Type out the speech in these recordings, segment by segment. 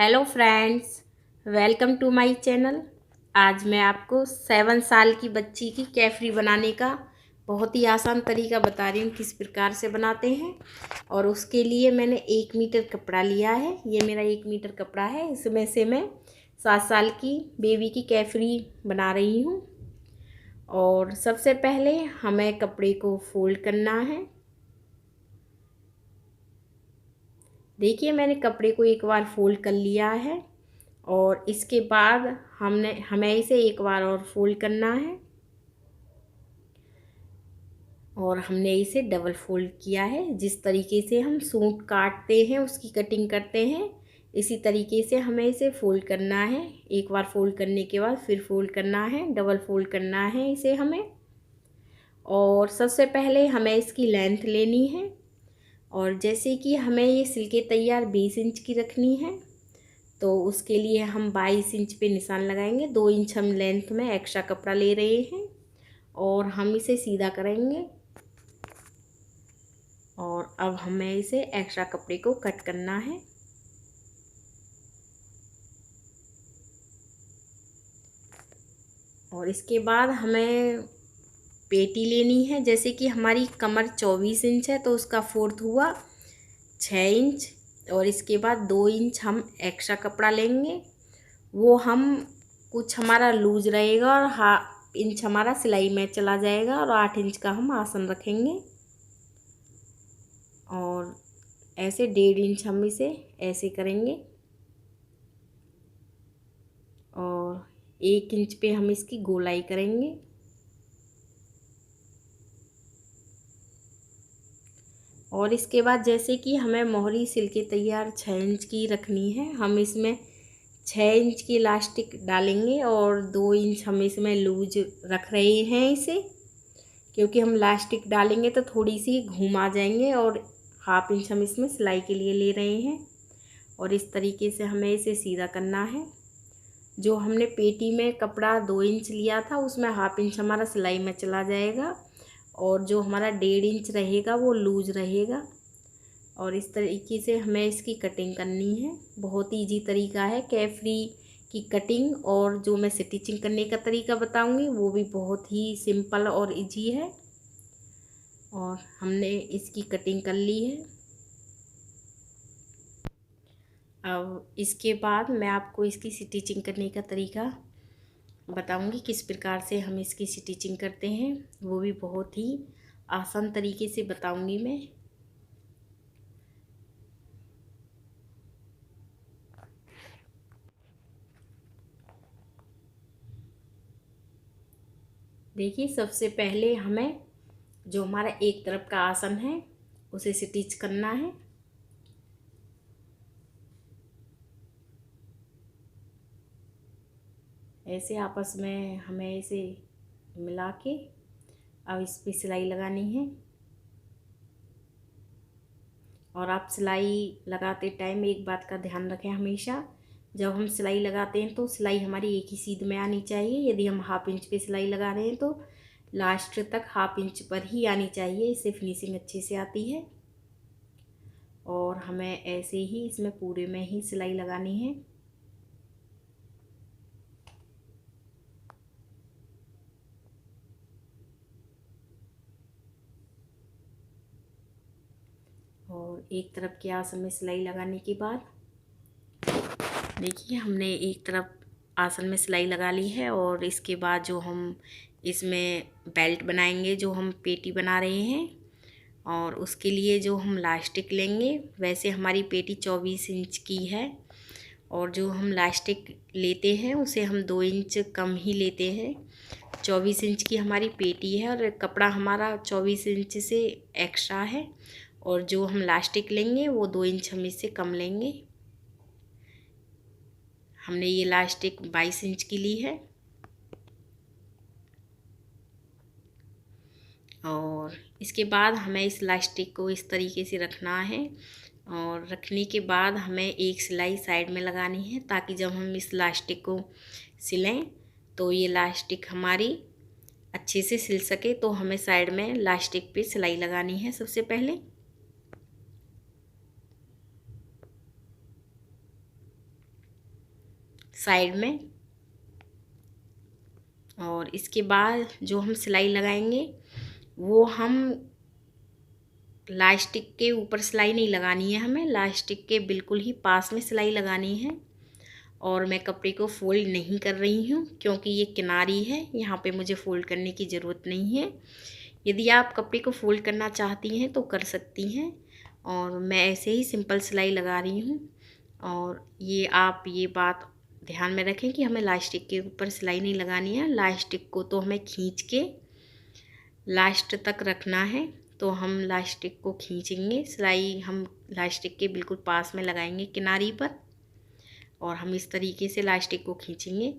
Hello friends, welcome to my channel. आज मैं आपको 7 साल की बच्ची की कैफरी बनाने का बहुत ही आसान तरीका बता रही हूँ किस प्रकार से बनाते हैं। और उसके लिए मैंने 1 मीटर कपड़ा लिया है। ये मेरा 1 मीटर कपड़ा है। इसमें से मैं 7 साल की बेबी की कैफरी बना रही हूँ। और सबसे पहले हमें कपड़े को फोल्ड करना है। देखिए, मैंने कपड़े को एक बार फोल्ड कर लिया है और इसके बाद हमें इसे एक बार और फोल्ड करना है और हमने इसे डबल फोल्ड किया है। जिस तरीके से हम सूट काटते हैं, उसकी कटिंग करते हैं, इसी तरीके से हमें इसे फोल्ड करना है। एक बार फोल्ड करने के बाद फिर फोल्ड करना है, डबल फोल्ड करना है इसे हमें। और सबसे पहले हमें इसकी लेंथ लेनी है। और जैसे कि हमें ये सिल के तैयार 20 इंच की रखनी है, तो उसके लिए हम 22 इंच पे निशान लगाएंगे। 2 इंच हम लेंथ में एक्स्ट्रा कपड़ा ले रहे हैं और हम इसे सीधा करेंगे। और अब हमें इसे एक्स्ट्रा कपड़े को कट करना है। और इसके बाद हमें पेटी लेनी है। जैसे कि हमारी कमर 24 इंच है, तो उसका फोर्थ हुआ 6 इंच। और इसके बाद 2 इंच हम एक्स्ट्रा कपड़ा लेंगे। वो हम कुछ हमारा लूज रहेगा और 1/2 इंच हमारा सिलाई में चला जाएगा और 8 इंच का हम आसन रखेंगे। और ऐसे 1.5 इंच हम इसे ऐसे करेंगे और 1 इंच पे हम इसकी गोलाई करेंगे। और इसके बाद जैसे कि हमें मोहरी सिल के तैयार 6 इंच की रखनी है, हम इसमें 6 इंच की इलास्टिक डालेंगे और 2 इंच हम इसमें लूज रख रहे हैं इसे, क्योंकि हम इलास्टिक डालेंगे तो थोड़ी सी घूम आ जाएंगे। और 1/2 इंच हम इसमें सिलाई के लिए ले रहे हैं। और इस तरीके से हमें इसे सीधा करना है। जो हमने पेटी में कपड़ा 2 इंच लिया था, उसमें 1/2 इंच हमारा सिलाई में चला जाएगा और जो हमारा 1.5 इंच रहेगा वो लूज रहेगा। और इस तरीके से हमें इसकी कटिंग करनी है। बहुत ईजी तरीका है कैफरी की कटिंग। और जो मैं स्टिचिंग करने का तरीका बताऊंगी वो भी बहुत ही सिंपल और ईजी है। और हमने इसकी कटिंग कर ली है। अब इसके बाद मैं आपको इसकी स्टिचिंग करने का तरीका बताऊंगी किस प्रकार से हम इसकी स्टिचिंग करते हैं। वो भी बहुत ही आसान तरीके से बताऊंगी मैं। देखिए, सबसे पहले हमें जो हमारा एक तरफ का आसन है उसे स्टिच करना है। ऐसे आपस में हमें इसे मिला के अब इस पे सिलाई लगानी है। और आप सिलाई लगाते टाइम एक बात का ध्यान रखें, हमेशा जब हम सिलाई लगाते हैं तो सिलाई हमारी एक ही सीध में आनी चाहिए। यदि हम 1/2 इंच पे सिलाई लगा रहे हैं तो लास्ट तक 1/2 इंच पर ही आनी चाहिए, इससे फिनिशिंग अच्छे से आती है। और हमें ऐसे ही इसमें पूरे में ही सिलाई लगानी है। और एक तरफ के आसन में सिलाई लगाने के बाद देखिए, हमने एक तरफ आसन में सिलाई लगा ली है। और इसके बाद जो हम इसमें बेल्ट बनाएंगे, जो हम पेटी बना रहे हैं, और उसके लिए जो हम लास्टिक लेंगे, वैसे हमारी पेटी 24 इंच की है और जो हम लास्टिक लेते हैं उसे हम 2 इंच कम ही लेते हैं। 24 इंच की हमारी पेटी है और कपड़ा हमारा 24 इंच से एक्स्ट्रा है। और जो हम लास्टिक लेंगे वो 2 इंच हम इससे कम लेंगे। हमने ये लास्टिक 22 इंच की ली है। और इसके बाद हमें इस लास्टिक को इस तरीके से रखना है। और रखने के बाद हमें एक सिलाई साइड में लगानी है, ताकि जब हम इस लास्टिक को सिलें तो ये लास्टिक हमारी अच्छे से सिल सके। तो हमें साइड में लास्टिक पे सिलाई लगानी है सबसे पहले। साइड में। और इसके बाद जो हम सिलाई लगाएंगे वो हम लास्टिक के ऊपर सिलाई नहीं लगानी है, हमें लास्टिक के बिल्कुल ही पास में सिलाई लगानी है। और मैं कपड़े को फोल्ड नहीं कर रही हूँ क्योंकि ये किनारी है, यहाँ पे मुझे फोल्ड करने की ज़रूरत नहीं है। यदि आप कपड़े को फोल्ड करना चाहती हैं तो कर सकती हैं, और मैं ऐसे ही सिंपल सिलाई लगा रही हूँ। और ये आप ये बात ध्यान में रखें कि हमें लास्टिक के ऊपर सिलाई नहीं लगानी है। लास्टिक को तो हमें खींच के लास्ट तक रखना है, तो हम लास्टिक को खींचेंगे, सिलाई हम लास्टिक के बिल्कुल पास में लगाएंगे किनारी पर, और हम इस तरीके से लास्टिक को खींचेंगे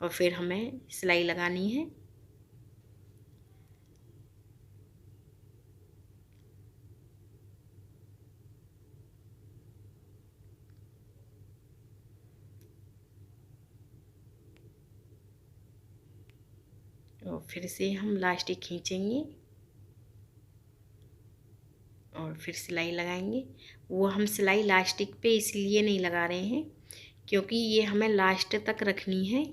और फिर हमें सिलाई लगानी है। और फिर से हम लास्टिक खींचेंगे और फिर सिलाई लगाएंगे। वो हम सिलाई लास्टिक पे इसलिए नहीं लगा रहे हैं क्योंकि ये हमें लास्ट तक रखनी है।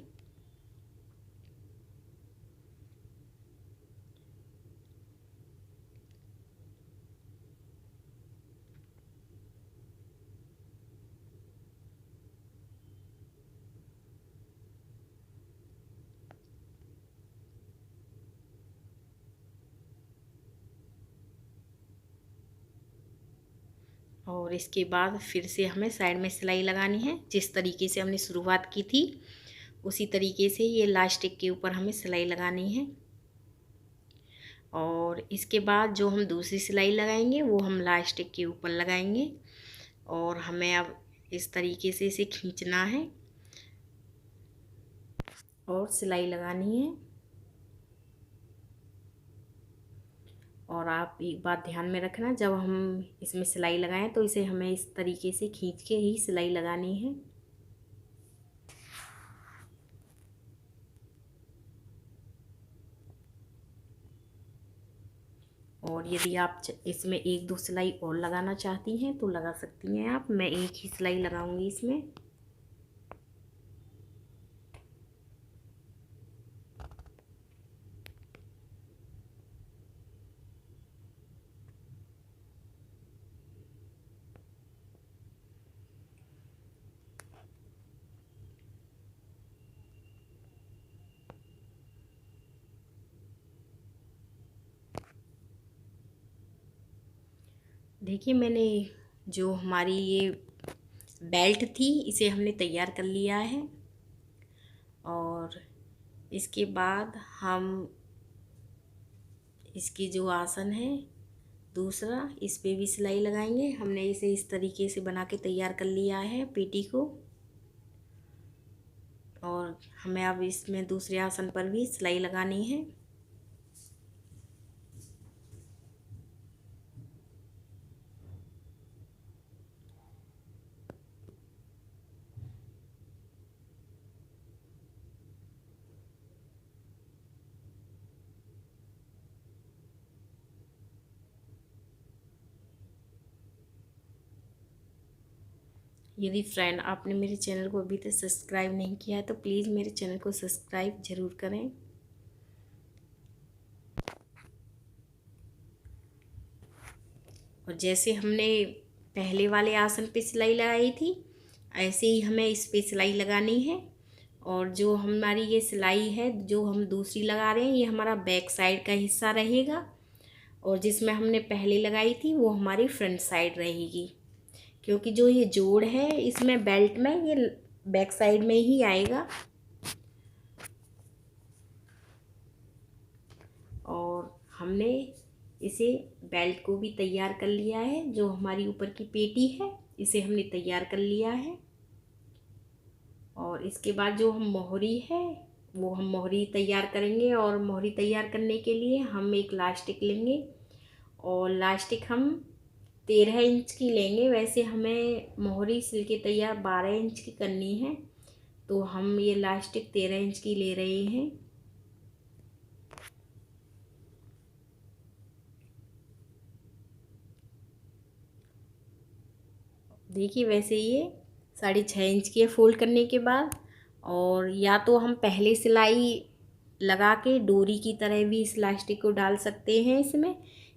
और इसके बाद फिर से हमें साइड में सिलाई लगानी है, जिस तरीके से हमने शुरुआत की थी उसी तरीके से ये लास्टिक के ऊपर हमें सिलाई लगानी है। और इसके बाद जो हम दूसरी सिलाई लगाएंगे वो हम लास्टिक के ऊपर लगाएंगे, और हमें अब इस तरीके से इसे खींचना है और सिलाई लगानी है। और आप एक बात ध्यान में रखना, जब हम इसमें सिलाई लगाएं तो इसे हमें इस तरीके से खींच के ही सिलाई लगानी है। और यदि आप इसमें एक दो सिलाई और लगाना चाहती हैं तो लगा सकती हैं आप। मैं एक ही सिलाई लगाऊंगी इसमें। देखिए मैंने जो हमारी ये बेल्ट थी इसे हमने तैयार कर लिया है। और इसके बाद हम इसकी जो आसन है दूसरा, इस पे भी सिलाई लगाएंगे। हमने इसे इस तरीके से बना के तैयार कर लिया है पेटी को, और हमें अब इसमें दूसरे आसन पर भी सिलाई लगानी है। यदि फ्रेंड आपने मेरे चैनल को अभी तक सब्सक्राइब नहीं किया है तो प्लीज़ मेरे चैनल को सब्सक्राइब ज़रूर करें। और जैसे हमने पहले वाले आसन पे सिलाई लगाई थी ऐसे ही हमें इस पे सिलाई लगानी है। और जो हमारी ये सिलाई है जो हम दूसरी लगा रहे हैं ये हमारा बैक साइड का हिस्सा रहेगा, और जिसमें हमने पहले लगाई थी वो हमारी फ्रंट साइड रहेगी, क्योंकि जो ये जोड़ है इसमें बेल्ट में ये बैक साइड में ही आएगा। और हमने इसे बेल्ट को भी तैयार कर लिया है, जो हमारी ऊपर की पेटी है इसे हमने तैयार कर लिया है। और इसके बाद जो हम मोहरी है वो हम मोहरी तैयार करेंगे, और मोहरी तैयार करने के लिए हम एक लास्टिक लेंगे, और लास्टिक हम 13 इंच की लेंगे। वैसे हमें मोहरी सिल के तैयार 12 इंच की करनी है, तो हम ये लास्टिक 13 इंच की ले रहे हैं। देखिए वैसे ये 6.5 इंच की है फोल्ड करने के बाद। और या तो हम पहले सिलाई लगा के डोरी की तरह भी इस इलास्टिक को डाल सकते हैं इसमें,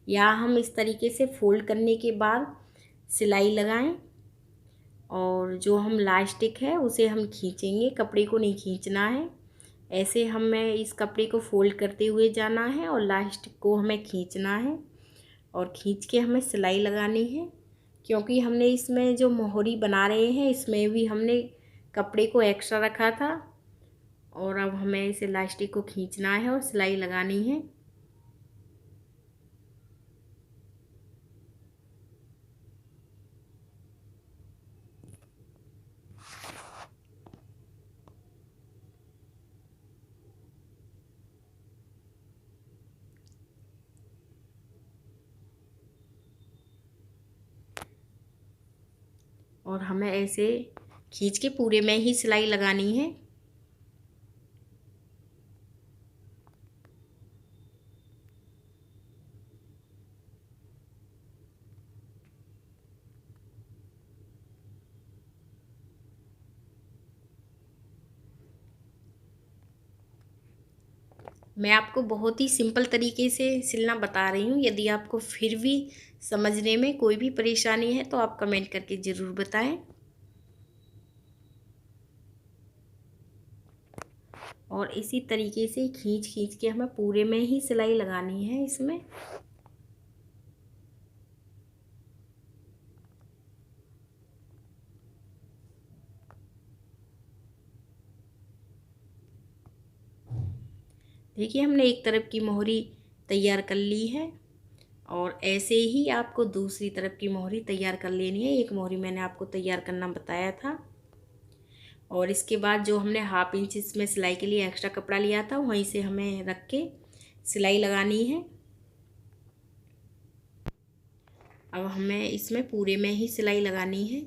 या हम इस तरीके से फोल्ड करने के बाद सिलाई लगाएं और जो हम इलास्टिक है उसे हम खींचेंगे, कपड़े को नहीं खींचना है। ऐसे हमें इस कपड़े को फोल्ड करते हुए जाना है और इलास्टिक को हमें खींचना है और खींच के हमें सिलाई लगानी है। क्योंकि हमने इसमें जो मोहरी बना रहे हैं इसमें भी हमने कपड़े को एक्स्ट्रा रखा था और अब हमें इस इलास्टिक को खींचना है और सिलाई लगानी है। और हमें ऐसे खींच के पूरे में ही सिलाई लगानी है। मैं आपको बहुत ही सिंपल तरीके से सिलना बता रही हूँ। यदि आपको फिर भी समझने में कोई भी परेशानी है तो आप कमेंट करके ज़रूर बताएं। और इसी तरीके से खींच खींच के हमें पूरे में ही सिलाई लगानी है इसमें। देखिए हमने एक तरफ की मोहरी तैयार कर ली है और ऐसे ही आपको दूसरी तरफ की मोहरी तैयार कर लेनी है। एक मोहरी मैंने आपको तैयार करना बताया था और इसके बाद जो हमने हाफ इंच इसमें सिलाई के लिए एक्स्ट्रा कपड़ा लिया था वहीं से हमें रख के सिलाई लगानी है। अब हमें इसमें पूरे में ही सिलाई लगानी है।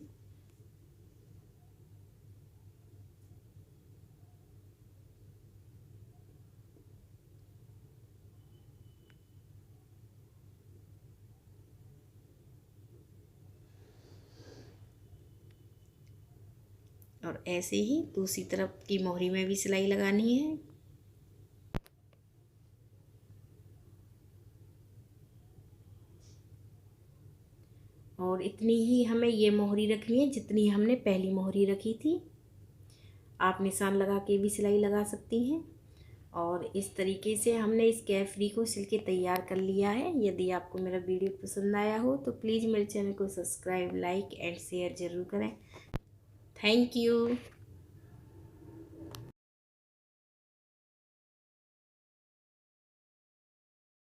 और ऐसे ही दूसरी तरफ की मोहरी में भी सिलाई लगानी है। और इतनी ही हमें ये मोहरी रखनी है जितनी हमने पहली मोहरी रखी थी। आप निशान लगा के भी सिलाई लगा सकती हैं। और इस तरीके से हमने इस कैफरी को सिल के तैयार कर लिया है। यदि आपको मेरा वीडियो पसंद आया हो तो प्लीज़ मेरे चैनल को सब्सक्राइब, लाइक एंड शेयर ज़रूर करें। Thank you.